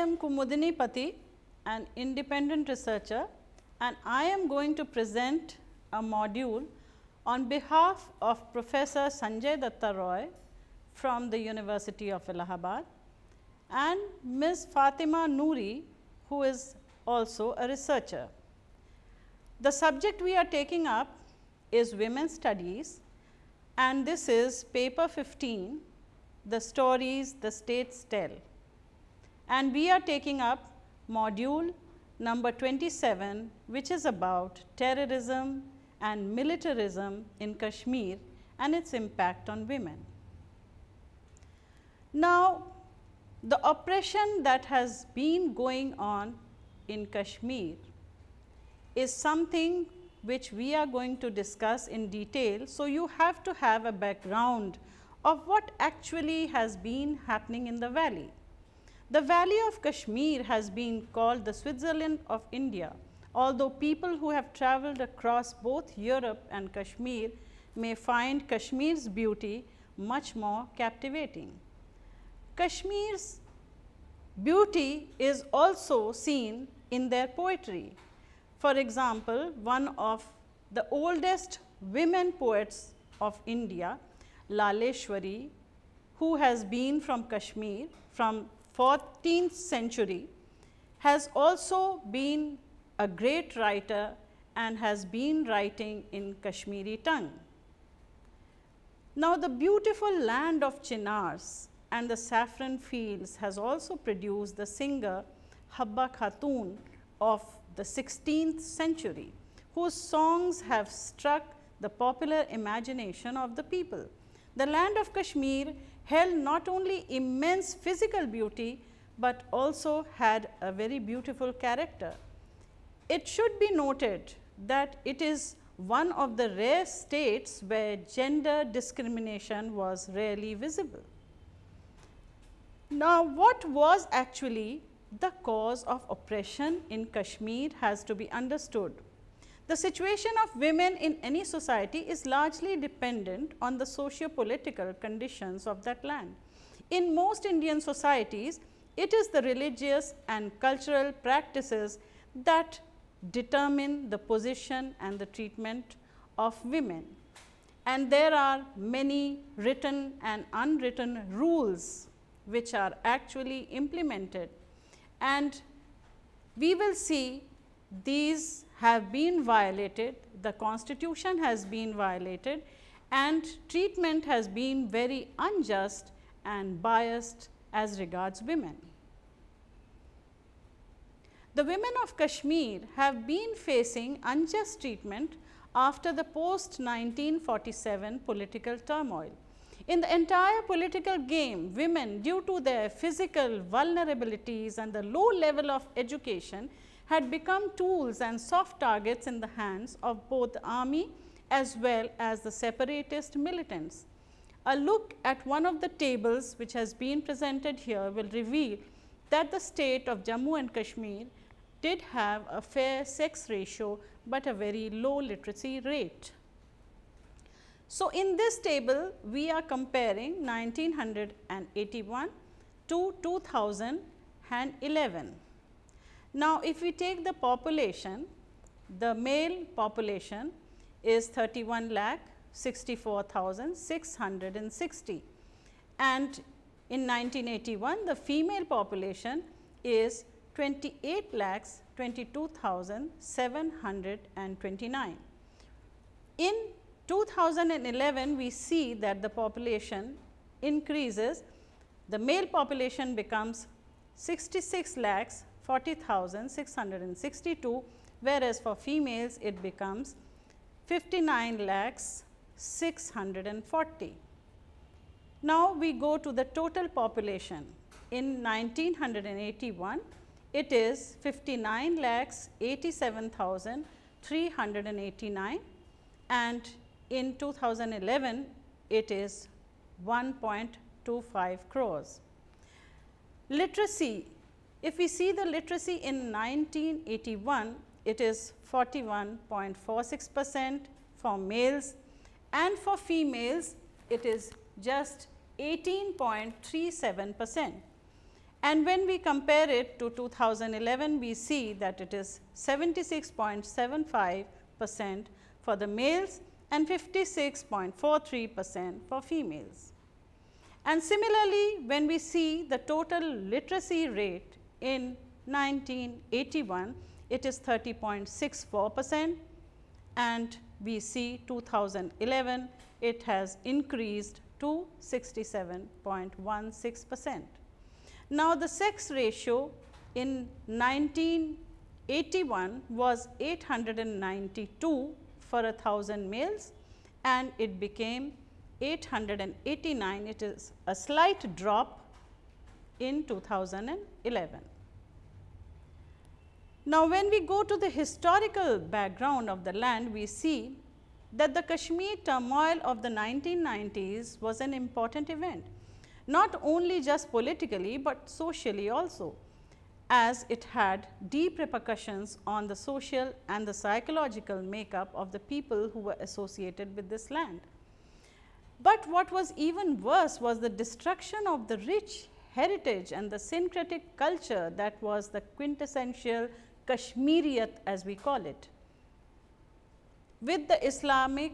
am Kumudini Pati, an independent researcher, and I am going to present a module on behalf of Professor Sanjay Datta Roy from the University of Allahabad and Ms. Fatima Noori, who is also a researcher. The subject we are taking up is women's studies, and this is paper 15, the stories the states tell. And we are taking up module number 27, which is about terrorism and militarism in Kashmir and its impact on women. Now, the oppression that has been going on in Kashmir is something which we are going to discuss in detail. So, you have to have a background of what actually has been happening in the valley. The valley of Kashmir has been called the Switzerland of India, although people who have traveled across both Europe and Kashmir may find Kashmir's beauty much more captivating. Kashmir's beauty is also seen in their poetry. For example, one of the oldest women poets of India, Laleshwari, who has been from Kashmir from 14th century, has also been a great writer and has been writing in Kashmiri tongue. Now, the beautiful land of chinars and the saffron fields has also produced the singer Habba Khatun of the 16th century, whose songs have struck the popular imagination of the people. The land of Kashmir held not only immense physical beauty, but also had a very beautiful character. It should be noted that it is one of the rare states where gender discrimination was rarely visible. Now, what was actually the cause of oppression in Kashmir has to be understood. The situation of women in any society is largely dependent on the socio-political conditions of that land. In most Indian societies, it is the religious and cultural practices that determine the position and the treatment of women. And there are many written and unwritten rules which are actually implemented. And we will see these have been violated, the constitution has been violated, and treatment has been very unjust and biased as regards women. The women of Kashmir have been facing unjust treatment after the post-1947 political turmoil. In the entire political game, women, due to their physical vulnerabilities and the low level of education, had become tools and soft targets in the hands of both the army as well as the separatist militants. A look at one of the tables which has been presented here will reveal that the state of Jammu and Kashmir did have a fair sex ratio, but a very low literacy rate. So, in this table, we are comparing 1981 to 2011. Now, if we take the population, the male population is 31,64,660, and in 1981 the female population is 28,22,729. In 2011, we see that the population increases, the male population becomes 66,40,662, whereas for females it becomes 59,640,000. Now, we go to the total population. In 1981, it is 59,87,389, and in 2011, it is 1.25 crores. Literacy, if we see the literacy in 1981, it is 41.46% for males, and for females it is just 18.37%. And when we compare it to 2011, we see that it is 76.75% for the males and 56.43% for females. And similarly, when we see the total literacy rate in 1981, it is 30.64%, and we see 2011, it has increased to 67.16%. Now, the sex ratio in 1981 was 892 for 1,000 males, and it became 889. It is a slight drop in 2011. Now, when we go to the historical background of the land, we see that the Kashmir turmoil of the 1990s was an important event, not only just politically, but socially also, as it had deep repercussions on the social and the psychological makeup of the people who were associated with this land. But what was even worse was the destruction of the rich heritage and the syncretic culture that was the quintessential Kashmiriyat, as we call it, with the Islamic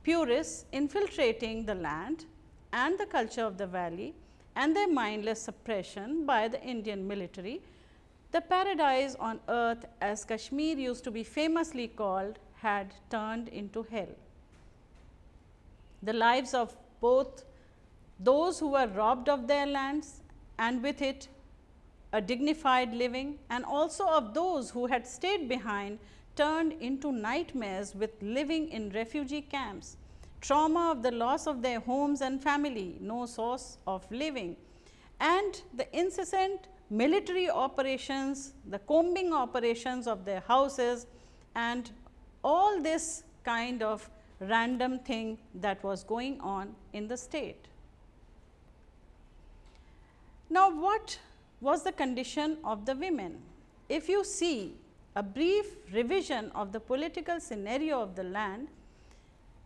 purists infiltrating the land and the culture of the valley and their mindless suppression by the Indian military. The paradise on earth, as Kashmir used to be famously called, had turned into hell. The lives of both those who were robbed of their lands and with it a dignified living, and also of those who had stayed behind, turned into nightmares with living in refugee camps, trauma of the loss of their homes and family, no source of living, and the incessant military operations, the combing operations of their houses, and all this kind of random thing that was going on in the state. Now, what was the condition of the women? If you see a brief revision of the political scenario of the land,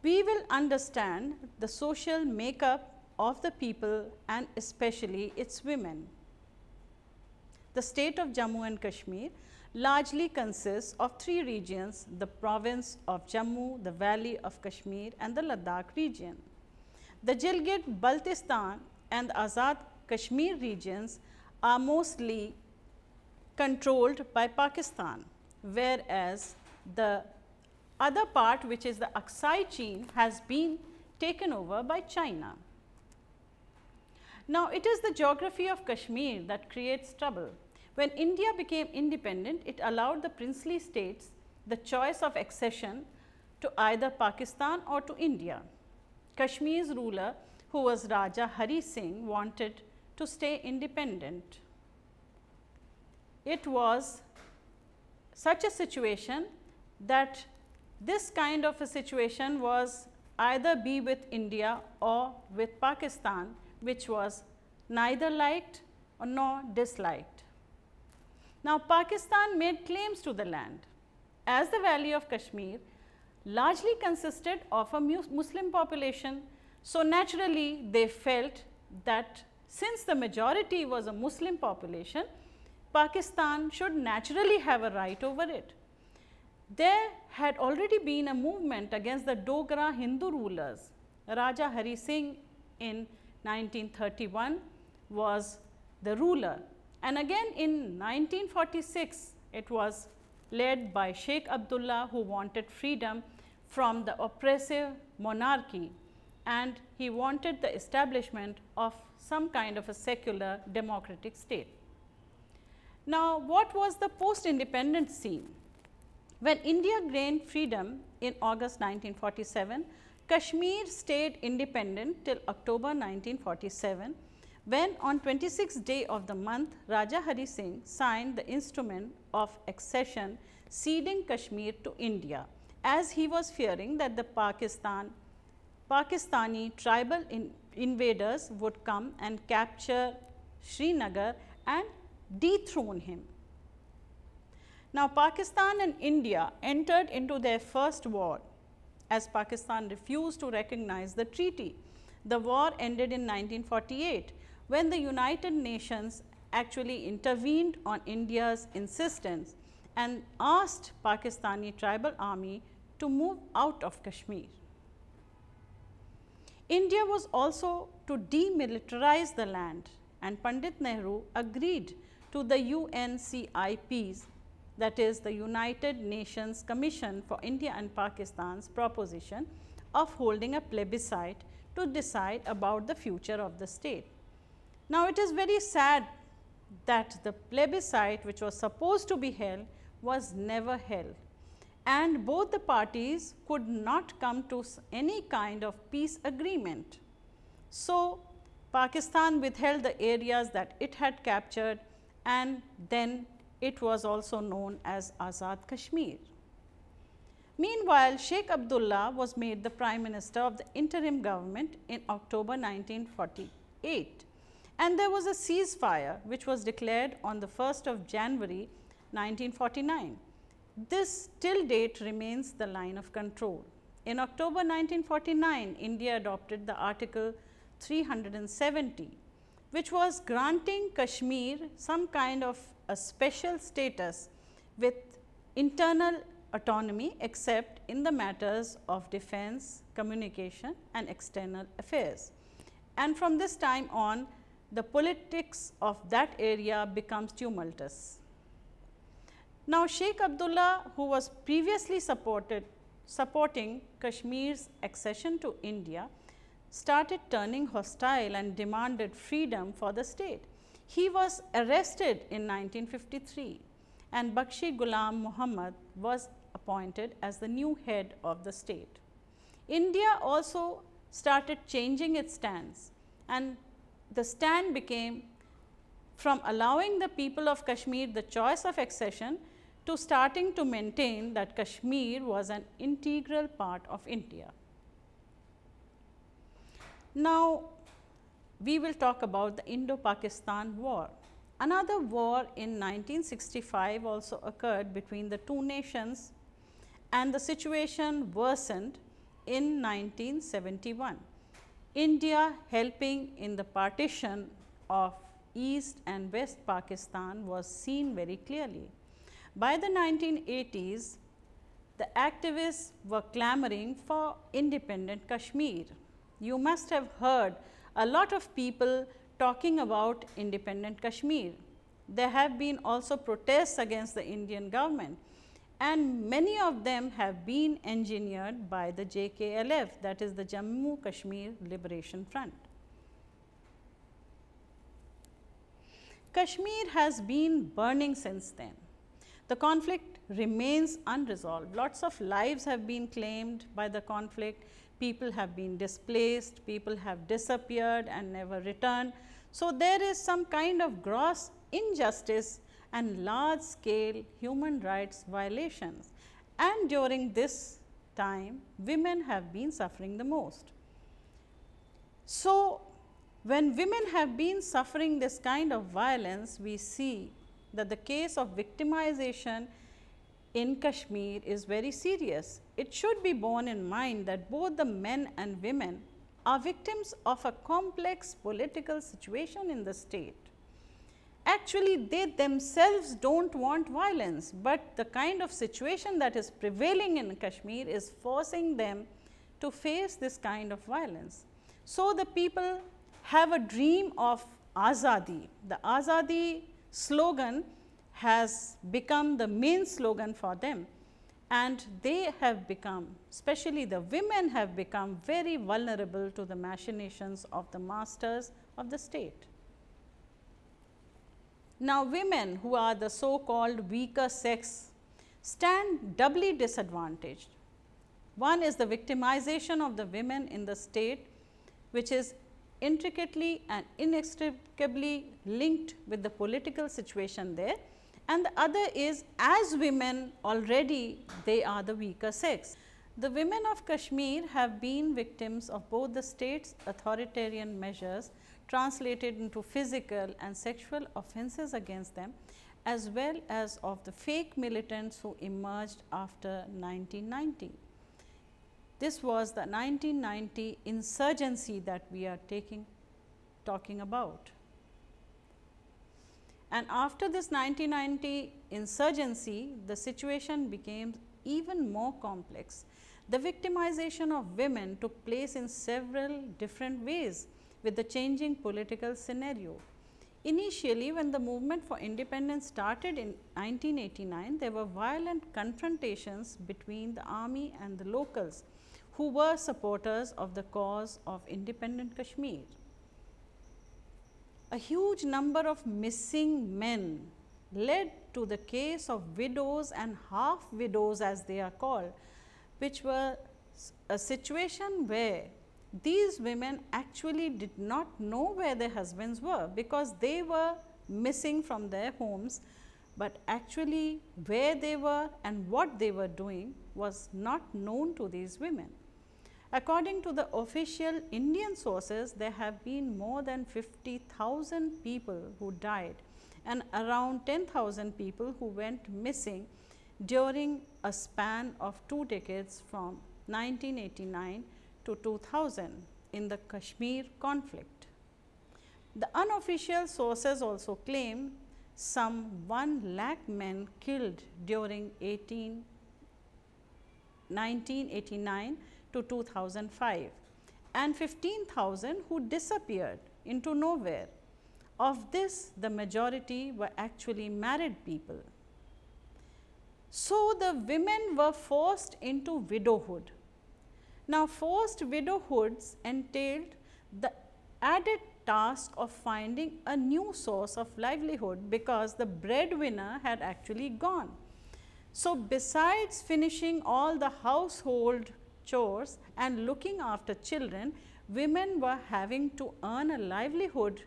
we will understand the social makeup of the people and especially its women. The state of Jammu and Kashmir largely consists of three regions: the province of Jammu, the valley of Kashmir, and the Ladakh region. The Gilgit-Baltistan and Azad Kashmir regions are mostly controlled by Pakistan, whereas the other part, which is the Aksai Chin, has been taken over by China. Now, it is the geography of Kashmir that creates trouble. When India became independent, it allowed the princely states the choice of accession to either Pakistan or to India. Kashmir's ruler, who was Raja Hari Singh, wanted to stay independent. It was such a situation that this kind of a situation was either be with India or with Pakistan, which was neither liked nor disliked. Now, Pakistan made claims to the land, as the valley of Kashmir largely consisted of a Muslim population. So, naturally, they felt that since the majority was a Muslim population, Pakistan should naturally have a right over it. There had already been a movement against the Dogra Hindu rulers. Raja Hari Singh in 1931 was the ruler, and again in 1946 it was led by Sheikh Abdullah, who wanted freedom from the oppressive monarchy, and he wanted the establishment of some kind of a secular democratic state. Now, what was the post-independence scene? When India gained freedom in August 1947, Kashmir stayed independent till October 1947, when on 26th day of the month, Raja Hari Singh signed the instrument of accession ceding Kashmir to India, as he was fearing that the Pakistani tribal invaders would come and capture Srinagar and dethrone him. Now, Pakistan and India entered into their first war, as Pakistan refused to recognize the treaty. The war ended in 1948, when the United Nations actually intervened on India's insistence and asked Pakistani tribal army to move out of Kashmir. India was also to demilitarize the land, and Pandit Nehru agreed to the UNCIP's, that is the United Nations Commission for India and Pakistan's proposition of holding a plebiscite to decide about the future of the state. Now, it is very sad that the plebiscite which was supposed to be held was never held, and both the parties could not come to any kind of peace agreement. So, Pakistan withheld the areas that it had captured, and then it was also known as Azad Kashmir. Meanwhile, Sheikh Abdullah was made the Prime Minister of the interim government in October 1948, and there was a ceasefire which was declared on the 1st of January 1949. This till date remains the line of control. In October 1949, India adopted the Article 370, which was granting Kashmir some kind of a special status with internal autonomy except in the matters of defense, communication and external affairs. And from this time on, the politics of that area becomes tumultuous. Now, Sheikh Abdullah, who was previously supporting Kashmir's accession to India, started turning hostile and demanded freedom for the state. He was arrested in 1953, and Bakshi Ghulam Muhammad was appointed as the new head of the state. India also started changing its stance, and the stand became from allowing the people of Kashmir the choice of accession to starting to maintain that Kashmir was an integral part of India. Now, we will talk about the Indo-Pakistan War. Another war in 1965 also occurred between the two nations, and the situation worsened in 1971. India helping in the partition of East and West Pakistan was seen very clearly. By the 1980s, the activists were clamoring for independent Kashmir. You must have heard a lot of people talking about independent Kashmir. There have been also protests against the Indian government, and many of them have been engineered by the JKLF, that is the Jammu Kashmir Liberation Front. Kashmir has been burning since then. The conflict remains unresolved. Lots of lives have been claimed by the conflict. People have been displaced, people have disappeared and never returned. So, there is some kind of gross injustice and large scale human rights violations, and during this time women have been suffering the most. So, when women have been suffering this kind of violence, we see that the case of victimization in Kashmir is very serious. It should be borne in mind that both the men and women are victims of a complex political situation in the state. Actually, they themselves don't want violence, but the kind of situation that is prevailing in Kashmir is forcing them to face this kind of violence. So, the people have a dream of Azadi. The Azadi slogan has become the main slogan for them, and they have become, especially the women have become very vulnerable to the machinations of the masters of the state. Now, women who are the so called weaker sex stand doubly disadvantaged. One is the victimization of the women in the state, which is intricately and inextricably linked with the political situation there, and the other is, as women already they are the weaker sex. The women of Kashmir have been victims of both the state's authoritarian measures translated into physical and sexual offences against them, as well as of the fake militants who emerged after 1990. This was the 1990 insurgency that we are talking about. And after this 1990 insurgency, the situation became even more complex. The victimization of women took place in several different ways with the changing political scenario. Initially, when the movement for independence started in 1989, there were violent confrontations between the army and the locals who were supporters of the cause of independent Kashmir. A huge number of missing men led to the case of widows and half widows, as they are called, which were a situation where these women actually did not know where their husbands were, because they were missing from their homes, but actually where they were and what they were doing was not known to these women. According to the official Indian sources, there have been more than 50,000 people who died and around 10,000 people who went missing during a span of 2 decades from 1989 to 2000 in the Kashmir conflict. The unofficial sources also claim some 1 lakh men killed during 1989 to 2005 and 15,000 who disappeared into nowhere. Of this, the majority were actually married people. So, the women were forced into widowhood. Now, forced widowhoods entailed the added task of finding a new source of livelihood, because the breadwinner had actually gone. So, besides finishing all the household chores and looking after children, women were having to earn a livelihood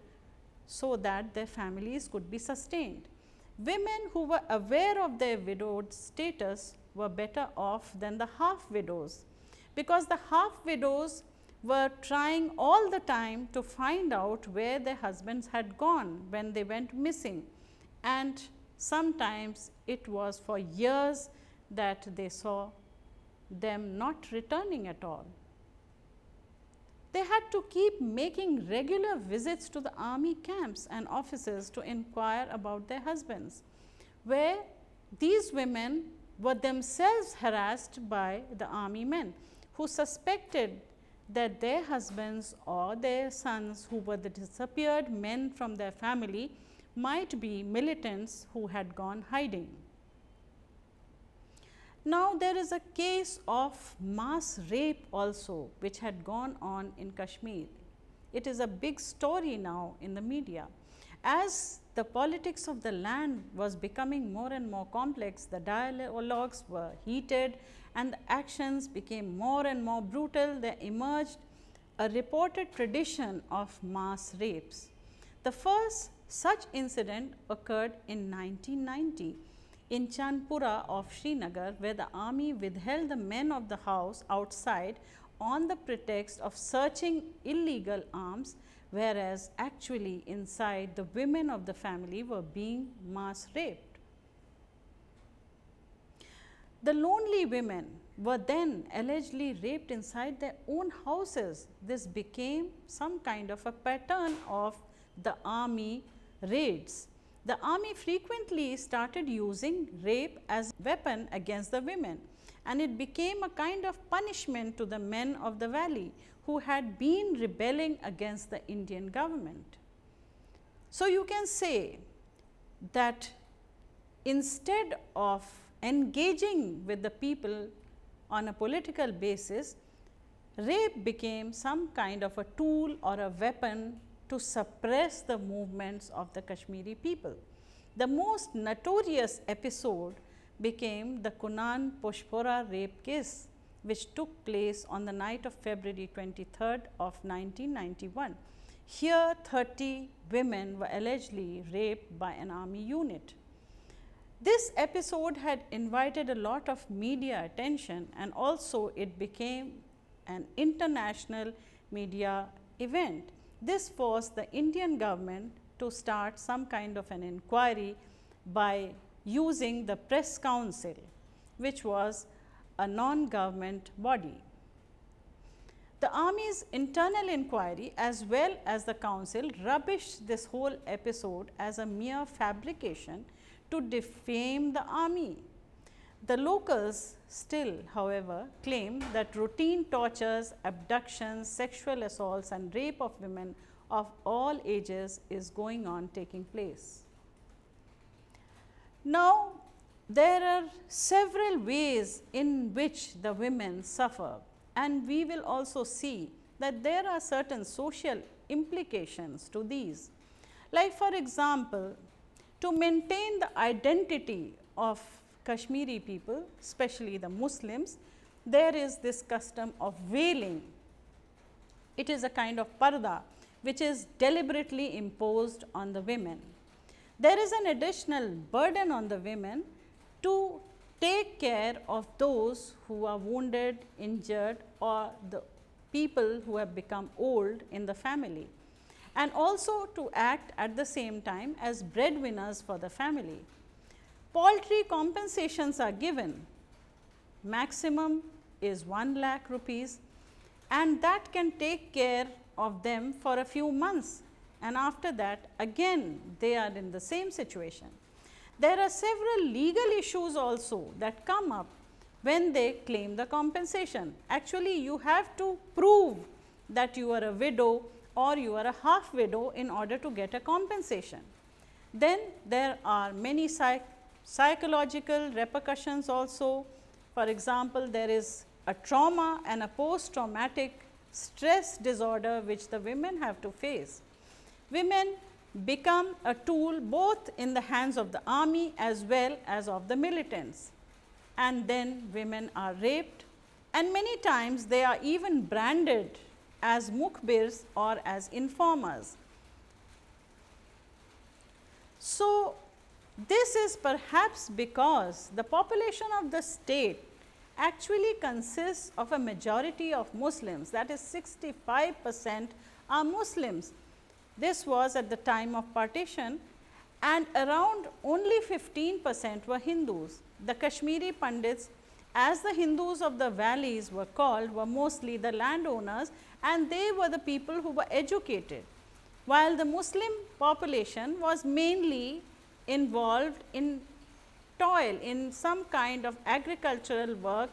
so that their families could be sustained. Women who were aware of their widowed status were better off than the half widows, because the half widows were trying all the time to find out where their husbands had gone when they went missing, and sometimes it was for years that they saw them not returning at all. They had to keep making regular visits to the army camps and offices to inquire about their husbands, where these women were themselves harassed by the army men who suspected that their husbands or their sons, who were the disappeared men from their family, might be militants who had gone hiding. Now, there is a case of mass rape also, which had gone on in Kashmir. It is a big story now in the media. As the politics of the land was becoming more and more complex, the dialogues were heated and the actions became more and more brutal. There emerged a reported tradition of mass rapes. The first such incident occurred in 1990 in Chandpura of Srinagar, where the army withheld the men of the house outside on the pretext of searching illegal arms, whereas actually inside the women of the family were being mass raped. The lonely women were then allegedly raped inside their own houses. This became some kind of a pattern of the army raids. The army frequently started using rape as a weapon against the women, and it became a kind of punishment to the men of the valley who had been rebelling against the Indian government. So, you can say that instead of engaging with the people on a political basis, rape became some kind of a tool or a weapon to suppress the movements of the Kashmiri people. The most notorious episode became the Coonan Push rape case, which took place on the night of February 23rd of 1991. Here, 30 women were allegedly raped by an army unit. This episode had invited a lot of media attention, and also it became an international media event. This forced the Indian government to start some kind of an inquiry by using the Press Council, which was a non-government body. The army's internal inquiry as well as the council rubbished this whole episode as a mere fabrication to defame the army. The locals still, however, claim that routine tortures, abductions, sexual assaults and rape of women of all ages is going on, taking place. Now, there are several ways in which the women suffer, and we will also see that there are certain social implications to these. Like for example, to maintain the identity of Kashmiri people, especially the Muslims, there is this custom of veiling. It is a kind of parda which is deliberately imposed on the women. There is an additional burden on the women to take care of those who are wounded, injured, or the people who have become old in the family, and also to act at the same time as breadwinners for the family. Paltry compensations are given. Maximum is 1 lakh rupees, and that can take care of them for a few months, and after that again they are in the same situation. There are several legal issues also that come up when they claim the compensation. Actually, you have to prove that you are a widow or you are a half widow in order to get a compensation. Then there are many psychological repercussions also. For example, there is a trauma and a post-traumatic stress disorder which the women have to face. Women become a tool both in the hands of the army as well as of the militants, and then women are raped, and many times they are even branded as mukhbirs or as informers. So, this is perhaps because the population of the state actually consists of a majority of Muslims, that is 65% are Muslims. This was at the time of partition, and around only 15% were Hindus. The Kashmiri Pandits, as the Hindus of the valleys were called, were mostly the landowners, and they were the people who were educated, while the Muslim population was mainly involved in toil, in some kind of agricultural work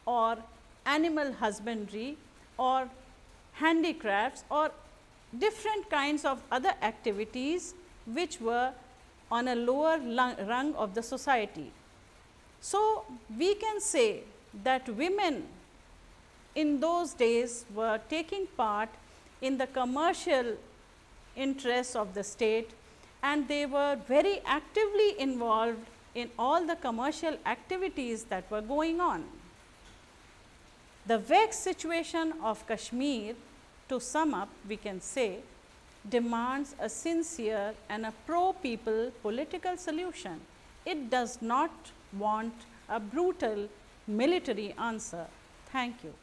or animal husbandry or handicrafts or different kinds of other activities which were on a lower rung of the society. So, we can say that women in those days were taking part in the commercial interests of the state, and they were very actively involved in all the commercial activities that were going on. The vexed situation of Kashmir, to sum up, we can say, demands a sincere and a pro-people political solution. It does not want a brutal military answer. Thank you.